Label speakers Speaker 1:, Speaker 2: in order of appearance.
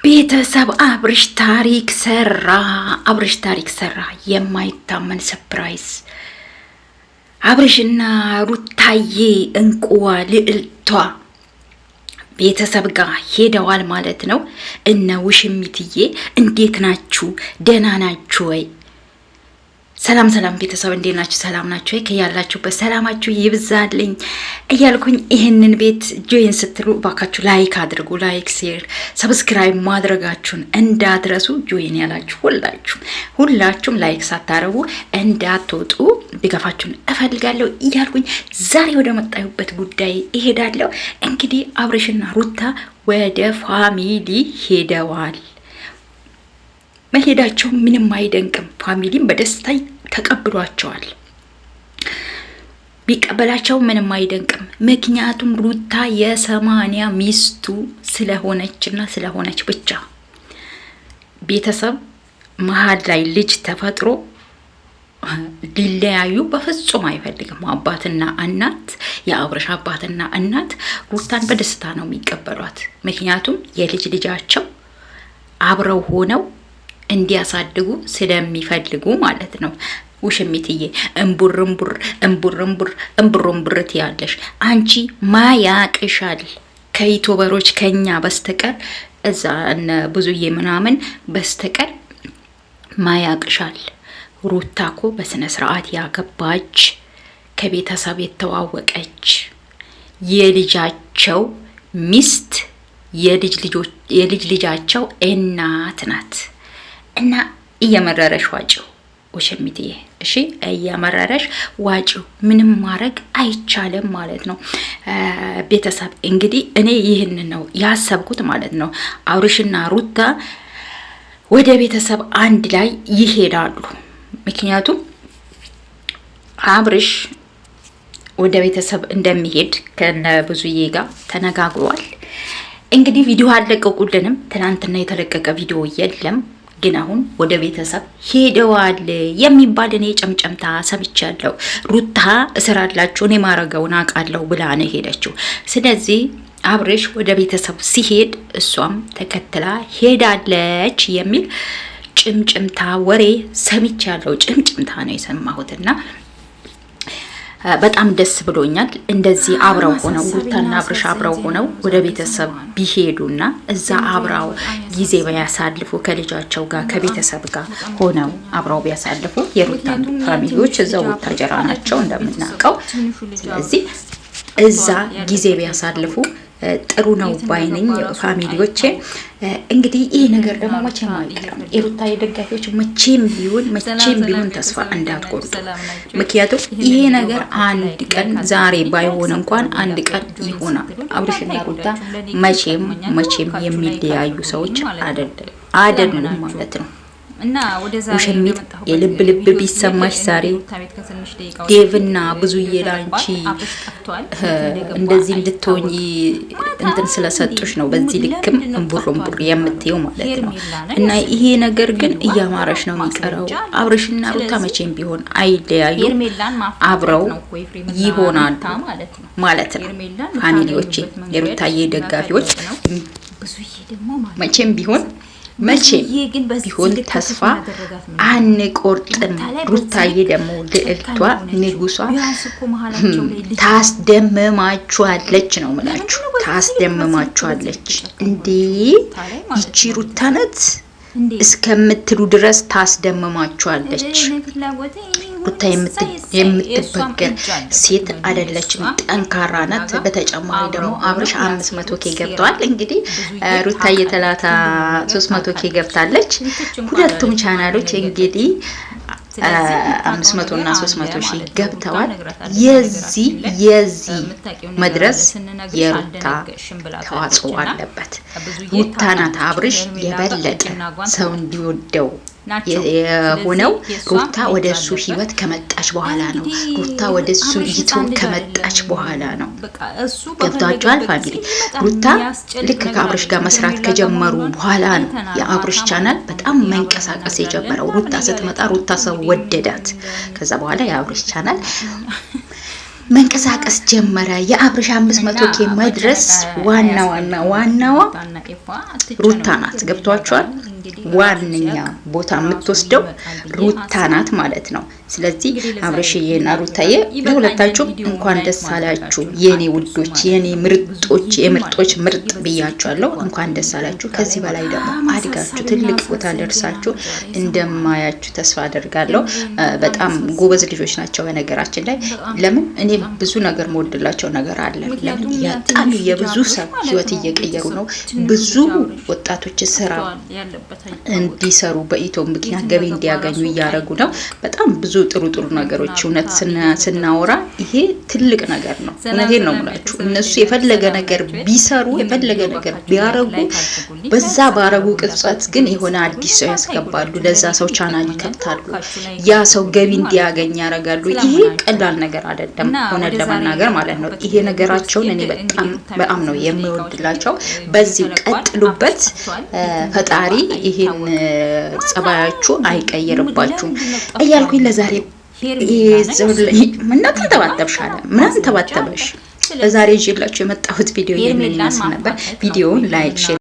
Speaker 1: ቤተሰብ አብርሽ ታሪክ ሰራ። የማይታመን ሰርፕራይዝ። አብርሽና ሩታዬ እንቁዋ ልዕልቷ ቤተሰብ ጋር ሄደዋል ማለት ነው። እነ ውሽሚትዬ እንዴት ናችሁ? ደህና ናችሁ ወይ? ሰላም ቤተሰብ እንዴት ናችሁ? ሰላም ናችሁ ወይ? ከያላችሁበት ሰላማችሁ ይብዛልኝ እያልኩኝ ይህንን ቤት ጆይን ስትሉ ባካችሁ ላይክ አድርጉ። ላይክ፣ ሼር፣ ሰብስክራይብ ማድረጋችሁን እንዳትረሱ። ጆይን ያላችሁ ሁላችሁም ላይክ ሳታረጉ እንዳትወጡ ቢገፋችሁን እፈልጋለሁ እያልኩኝ ዛሬ ወደ መጣሁበት ጉዳይ እሄዳለሁ። እንግዲህ አብርሽና ሩታ ወደ ፋሚሊ ሄደዋል። መሄዳቸው ምንም አይደንቅም። ፋሚሊም በደስታ ተቀብሏቸዋል። ቢቀበላቸው ምንም አይደንቅም። ምክንያቱም ሩታ የ80 ሚስቱ ስለሆነች ብቻ ቤተሰብ መሀል ላይ ልጅ ተፈጥሮ ሊለያዩ በፍጹም አይፈልግም። አባትና እናት የአብርሽ አባትና እናት ሩታን በደስታ ነው የሚቀበሏት። ምክንያቱም የልጅ ልጃቸው አብረው ሆነው እንዲያሳድጉ ስለሚፈልጉ ማለት ነው። ውሽሚትዬ እምቡር ትያለሽ አንቺ ማያቅሻል። ከዩቲዩበሮች ከኛ በስተቀር እዛ እነ ብዙዬ ምናምን በስተቀር ማያቅሻል። ሩታ እኮ በስነ ስርዓት ያገባች ከቤተሰብ የተዋወቀች የልጃቸው ሚስት የልጅ ልጃቸው እናት ናት። እና እየመረረሽ ዋጭው ውሽሚትዬ፣ እሺ እየመረረሽ ዋጭው። ምንም ማድረግ አይቻልም ማለት ነው። ቤተሰብ እንግዲህ እኔ ይህን ነው ያሰብኩት ማለት ነው። አብርሽና ሩታ ወደ ቤተሰብ አንድ ላይ ይሄዳሉ። ምክንያቱም አብርሽ ወደ ቤተሰብ እንደሚሄድ ከነ ብዙዬ ጋር ተነጋግሯል። እንግዲህ ቪዲዮ አልለቀቁልንም። ትናንትና የተለቀቀ ቪዲዮ የለም፣ ግን አሁን ወደ ቤተሰብ ሄደዋል የሚባል እኔ ጨምጨምታ ሰምቻለሁ። ሩታ እስራላችሁ እኔ ማረገውን አውቃለሁ ብላ ነው ሄደችው። ስለዚህ አብርሽ ወደ ቤተሰብ ሲሄድ እሷም ተከትላ ሄዳለች የሚል ጭምጭምታ ወሬ ሰምቻለሁ። ጭምጭምታ ነው የሰማሁትና በጣም ደስ ብሎኛል። እንደዚህ አብረው ሆነው ሩታና አብርሽ አብረው ሆነው ወደ ቤተሰብ ቢሄዱና እዛ አብረው ጊዜ ቢያሳልፉ ከልጃቸው ጋር ከቤተሰብ ጋር ሆነው አብረው ቢያሳልፉ። የሩታን ፋሚሊዎች እዛው ቡታጀራ ናቸው እንደምናውቀው። ስለዚህ እዛ ጊዜ ቢያሳልፉ ጥሩ ነው ባይነኝ ፋሚሊዎቼ። እንግዲህ ይሄ ነገር ደግሞ መቼም አይቀርም። የሩታ ደጋፊዎች መቼም ቢሆን ተስፋ እንዳትቆርጡ። ምክንያቱም ይሄ ነገር አንድ ቀን ዛሬ ባይሆን እንኳን አንድ ቀን ይሆናል። አብርሽና ሩታ መቼም የሚለያዩ ሰዎች አይደሉም ማለት ነው። እና ውሽሚት የልብ ቢሰማሽ ዛሬ ዴቭና ብዙዬ ላንቺ እንደዚህ እንድትሆኚ እንትን ስለሰጡሽ ነው በዚህ ልክም እንቡር የምትየው ማለት ነው። እና ይሄ ነገር ግን እያማረሽ ነው የሚቀረው። አብርሽና ሩታ መቼም ቢሆን አይለያዩም፣ አብረው ይሆናሉ ማለት ነው። ፋሚሊዎቼ፣ የሩታዬ ደጋፊዎች መቼም ቢሆን ተስፋ አንቆርጥም። ሩታዬ ደግሞ ልዕልቷ ንጉሷ ታስደምማችኋለች ነው ምላችሁ። ታስደምማችኋለች እንዴ ይቺ ሩታ ናት እስከምትሉ ድረስ ታስደምማችኋለች። ሩታ የምትበገር ሴት አይደለችም፣ ጠንካራ ናት። በተጨማሪ ደግሞ አብርሽ 500 ኬ ገብተዋል። እንግዲህ ሩታ የተላታ 300 ኬ ገብታለች። ሁለቱም ቻናሎች እንግዲህ 500 እና 300 ሺህ ገብተዋል። የዚህ መድረስ የሩታ ተዋጽኦ አለበት። ሩታ ናት አብርሽ የበለጠ ሰው እንዲወደው የሆነው ሩታ ወደ እሱ ህይወት ከመጣች በኋላ ነው። ሩታ ወደ እሱ ዩቲዩብ ከመጣች በኋላ ነው። ገብታችኋል ፋሚሊ? ሩታ ልክ ከአብርሽ ጋር መስራት ከጀመሩ በኋላ ነው የአብርሽ ቻናል በጣም መንቀሳቀስ የጀመረው። ሩታ ስትመጣ ሩታ ሰው ወደዳት። ከዛ በኋላ የአብርሽ ቻናል መንቀሳቀስ ጀመረ። የአብርሽ 500K መድረስ ዋናዋ ሩታ ናት። ገብቷቸዋል። ዋንኛ ቦታ የምትወስደው ሩታ ናት ማለት ነው። ስለዚህ አብርሽዬና ሩታዬ ለሁለታችሁ እንኳን ደስ አላችሁ የኔ ውዶች፣ የኔ ምርጦች፣ የምርጦች ምርጥ ብያችኋለሁ። እንኳን ደስ አላችሁ። ከዚህ በላይ ደግሞ አድጋችሁ ትልቅ ቦታ ደርሳችሁ እንደማያችሁ ተስፋ አደርጋለሁ። በጣም ጎበዝ ልጆች ናቸው። በነገራችን ላይ ለምን እኔ ብዙ ነገር መወድላቸው ነገር አለ። ለምን ያጣሉ የብዙ ሰው ህይወት እየቀየሩ ነው። ብዙ ወጣቶች ስራ እንዲሰሩ በኢትዮጵያ ምክንያት ገቢ እንዲያገኙ እያደረጉ ነው። በጣም ብዙ ጥሩ ነገሮች እውነት ስናወራ ይሄ ትልቅ ነገር ነው። እውነቴን ነው የምላችሁ። እነሱ የፈለገ ነገር ቢሰሩ የፈለገ ነገር ቢያረጉ በዛ ባረጉ ቅጽበት ግን የሆነ አዲስ ሰው ያስገባሉ። ለዛ ሰው ቻናል ይከፍታሉ። ያ ሰው ገቢ እንዲያገኝ ያደርጋሉ። ይሄ ቀላል ነገር አይደለም እውነት ለመናገር ማለት ነው። ይሄ ነገራቸውን እኔ በጣም ነው የሚወድላቸው። በዚህ ቀጥሉበት። ፈጣሪ ይሄን ጸባያችሁ አይቀይርባችሁ እያልኩኝ ለዛሬ ምን ተባተብሽ ለዛሬ ይዤላችሁ የመጣሁት ቪዲዮ ይሄንን ይመስል ነበር። ቪዲዮውን ላይክ